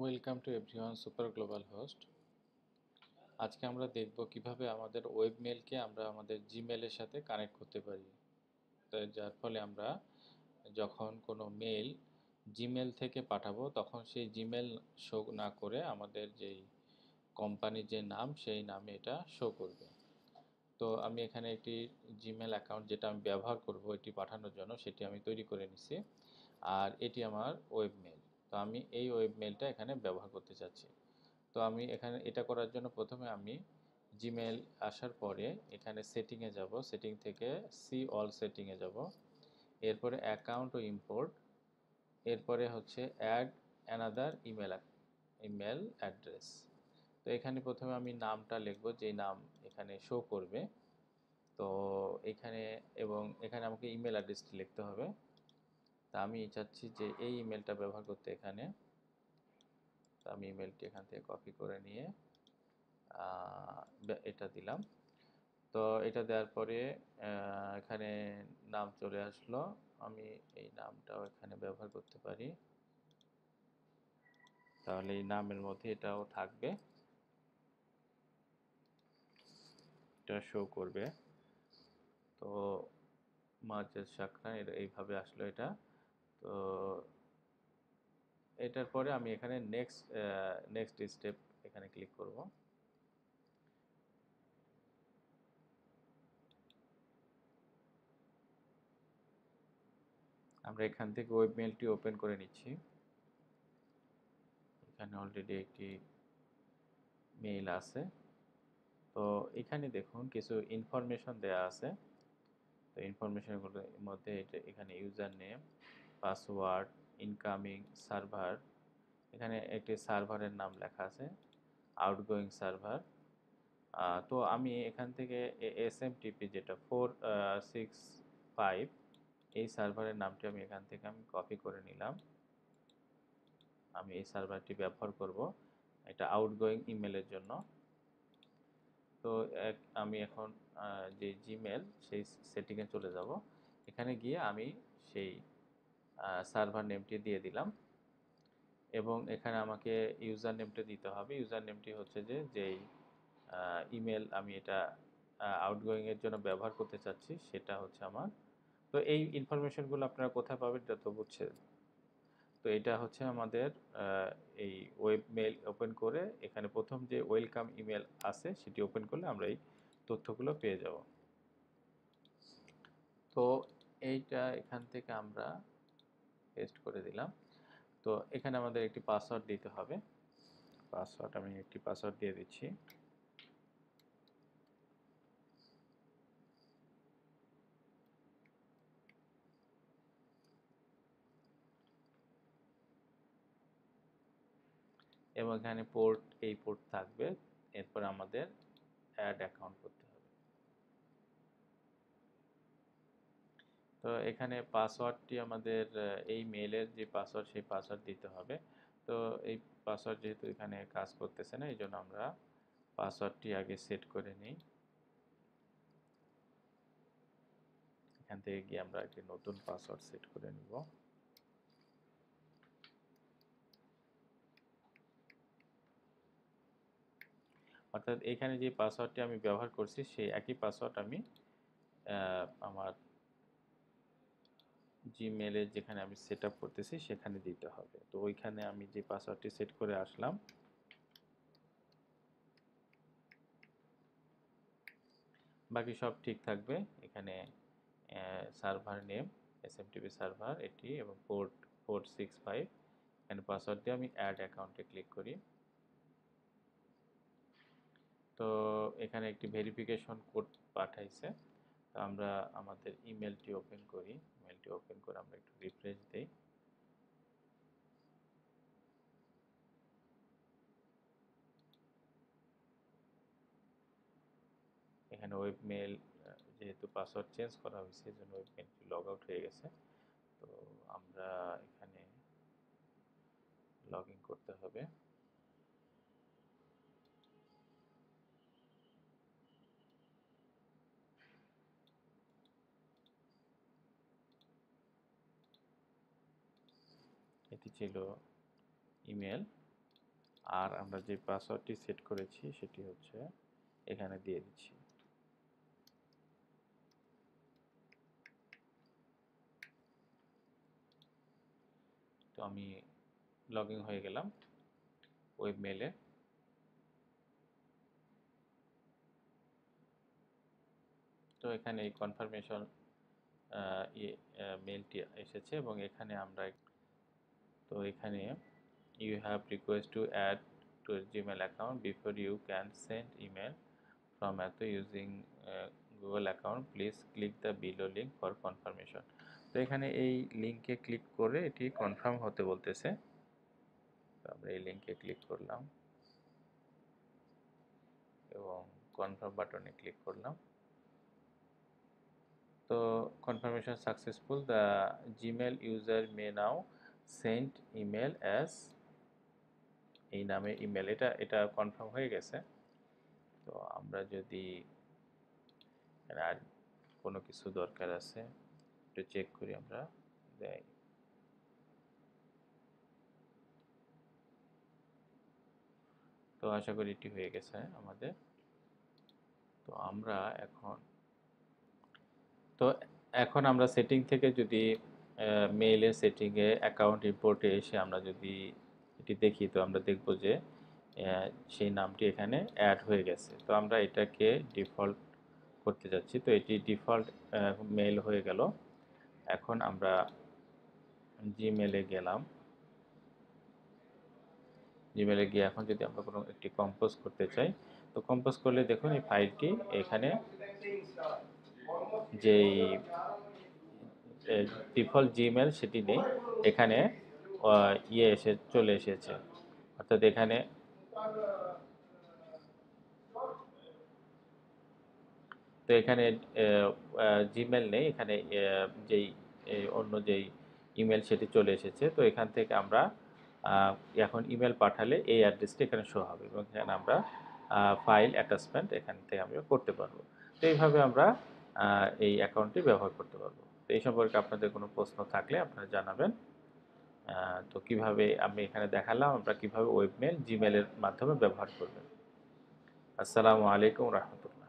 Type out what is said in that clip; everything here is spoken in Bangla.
Welcome to everyone super global host. আজকে আমরা দেখব কিভাবে আমাদের ওয়েব মেলকে আমরা আমাদের জিমেলের সাথে কানেক্ট করতে পারি। তাই যার ফলে আমরা যখন কোনো মেল জিমেল থেকে পাঠাবো তখন সেই জিমেল শো না করে আমাদের যেই কোম্পানির যে নাম সেই নামে এটা শো করবে। তো আমি এখানে একটি জিমেল অ্যাকাউন্ট যেটা আমি ব্যবহার করব এটি পাঠানোর জন্য সেটি আমি তৈরি করে নিছি। আর এটি আমার ওয়েব মেল। তো আমি এই ওয়েব মেলটা এখানে ব্যবহার করতে চাচ্ছি। তো আমি এখানে এটা করার জন্য প্রথমে আমি জিমেল আসার পরে এখানে সেটিংয়ে যাব, সেটিং থেকে সি অল সেটিংয়ে যাব, এরপরে অ্যাকাউন্ট ও ইম্পোর্ট, এরপরে হচ্ছে অ্যাড অ্যানাদার ইমেল অ্যাড্রেস। তো এখানে প্রথমে আমি নামটা লিখব যেই নাম এখানে শো করবে। তো এখানে এবং এখানে আমাকে ইমেল অ্যাড্রেসটি লিখতে হবে। তা আমি চাচ্ছি যে এই ইমেলটা ব্যবহার করতে এখানে। তো আমি ইমেলটি এখান থেকে কপি করে নিয়ে এটা দিলাম। তো এটা দেওয়ার পরে এখানে নাম চলে আসলো। আমি এই নামটাও এখানে ব্যবহার করতে পারি, তাহলে এই নামের মধ্যে এটাও থাকবে, এটা শো করবে। তো মাজেদ শাকরান এইভাবে আসলো এটা। তো এটার পরে আমি এখানে নেক্সট স্টেপ এখানে ক্লিক করব। আমরা এখান থেকে ওয়েব মেলটি ওপেন করে নিচ্ছি। এখানে অলরেডি একটি মেইল আছে। তো এখানে দেখুন কিছু ইনফরমেশন দেয়া আছে। তো ইনফরমেশনগুলোর মধ্যে এখানে user name, password, incoming server, এখানে একটি সার্ভারের নাম লেখা আছে, আউটগোয়িং সার্ভার। তো আমি এখান থেকে এসএমটিপি যেটা 465 এই সার্ভারের নামটি আমি এখান থেকে কপি করে নিলাম। আমি এই সার্ভারটি ব্যবহার করব এটা আউটগোয়িং ইমেলের জন্য। তো আমি এখন যে জিমেল সেই সেটিংয়ে চলে যাব। এখানে গিয়ে আমি সেই সার্ভার নেমটি দিয়ে দিলাম এবং এখানে আমাকে ইউজার নেমটা দিতে হবে। ইউজার নেমটি হচ্ছে যেই ইমেল আমি এটা আউটগোয়িংয়ের জন্য ব্যবহার করতে চাচ্ছি সেটা হচ্ছে আমার। তো এই ইনফরমেশনগুলো আপনারা কোথায় পাবেন এটা তো বুঝছেন। তো এটা হচ্ছে আমাদের এই ওয়েব মেল ওপেন করে এখানে প্রথম যে ওয়েলকাম ইমেল আছে সেটি ওপেন করলে আমরা এই তথ্যগুলো পেয়ে যাব। তো এইটা এখান থেকে আমরা পেস্ট করে দিলাম। তো এখানে আমাদের একটি পাসওয়ার্ড দিতে হবে। আমি একটি পাসওয়ার্ড দিয়ে দিচ্ছি। এবং এখানে এই পোর্ট থাকবে। এরপর আমাদের অ্যাড অ্যাকাউন্ট করতে হবে। তো এখানে পাসওয়ার্ডটি আমাদের এই মেলের যে পাসওয়ার্ড সেই পাসওয়ার্ড দিতে হবে। তো এই পাসওয়ার্ড যেহেতু এখানে কাজ করতেছে না এই জন্য আমরা পাসওয়ার্ডটি আগে সেট করে নিই। এখান থেকে গিয়ে আমরা একটি নতুন পাসওয়ার্ড সেট করে নিব। অর্থাৎ এখানে যে পাসওয়ার্ডটি আমি ব্যবহার করছি সেই একই পাসওয়ার্ড আমি আমার জিমেলে যেখানে আমি সেট আপ করতেছি সেখানে দিতে হবে। তো ওইখানে আমি যে পাসওয়ার্ডটি সেট করে আসলাম, বাকি সব ঠিক থাকবে। এখানে সার্ভার নেম এসএমটিপি সার্ভার এটি এবং পোর্ট 465, এখানে পাসওয়ার্ড দিয়ে আমি অ্যাড অ্যাকাউন্টে ক্লিক করি। তো এখানে একটি ভেরিফিকেশন কোড পাঠাইছে। তো আমরা আমাদের ইমেলটি ওপেন করি। ইমেলটি ওপেন করে আমরা একটু রিফ্রেশ দিই। এখানে ওয়েব মেল যেহেতু পাসওয়ার্ড চেঞ্জ করা হয়েছে এজন্য ওয়েব মেলটি লগ আউট হয়ে গেছে। তো আমরা এখানে লগ ইন করতে হবে। এটি ছিল ইমেল। আর আমরা যে পাসওয়ার্ডটি সেট করেছি সেটি হচ্ছে এখানে দিয়ে দিচ্ছি। তো আমি লগ ইন হয়ে গেলাম ওয়েব মেলে। তো এখানে এই কনফার্মেশন মেলটি এসেছে এবং এখানে আমরা তো এখানে you have request to add to a Gmail account before you can send email from Atho using Google account, please click the below link for confirmation. তো এখানে এই লিংকে ক্লিক করে এটি কনফার্ম হতে বলতেছে। তো আমরা এই লিংকে ক্লিক করলাম এবং কনফার্ম বাটনে ক্লিক করলাম। তো confirmation successful, the Gmail user May now send email as, এই নামে ইমেল, এটা কনফার্ম হয়ে গেছে। তো আমরা যদি আর কোনো কিছু দরকার আছে একটু চেক করি আমরা, দেয়। তো আশা করি এটি হয়ে গেছে আমাদের। তো আমরা এখন আমরা সেটিং থেকে যদি মেইলের সেটিংয়ে অ্যাকাউন্ট ইম্পোর্টে এসে আমরা যদি এটি দেখি, তো আমরা দেখব যে সেই নামটি এখানে অ্যাড হয়ে গেছে। তো আমরা এটাকে ডিফল্ট করতে যাচ্ছি। তো এটি ডিফল্ট মেইল হয়ে গেল। এখন আমরা জিমেলে গেলাম। জিমেলে গিয়ে এখন যদি আমরা কোনো একটি কম্পোজ করতে চাই, তো কম্পোজ করলে দেখুন এই ফাইলটি এখানে যেই ডিফল্ট জিমেল সেটি নেই, এখানে চলে এসেছে। অর্থাৎ এখানে তো এখানে জিমেল নেই, এখানে যেই অন্য যেই ইমেল সেটি চলে এসেছে। তো এখান থেকে আমরা এখন ইমেল পাঠালে এই অ্যাড্রেসটি এখানে শো হবে এবং এখানে আমরা ফাইল অ্যাটাচমেন্ট এখান থেকে আমরা করতে পারবো। তো এইভাবে আমরা এই অ্যাকাউন্টটি ব্যবহার করতে পারবো। তো এই সম্পর্কে আপনাদের কোনো প্রশ্ন থাকলে আপনারা জানাবেন। তো কিভাবে আমি এখানে দেখালাম আমরা কিভাবে ওয়েবমেল জিমেলের মাধ্যমে ব্যবহার করবেন। আসসালামু আলাইকুম রহমতুল্লাহ।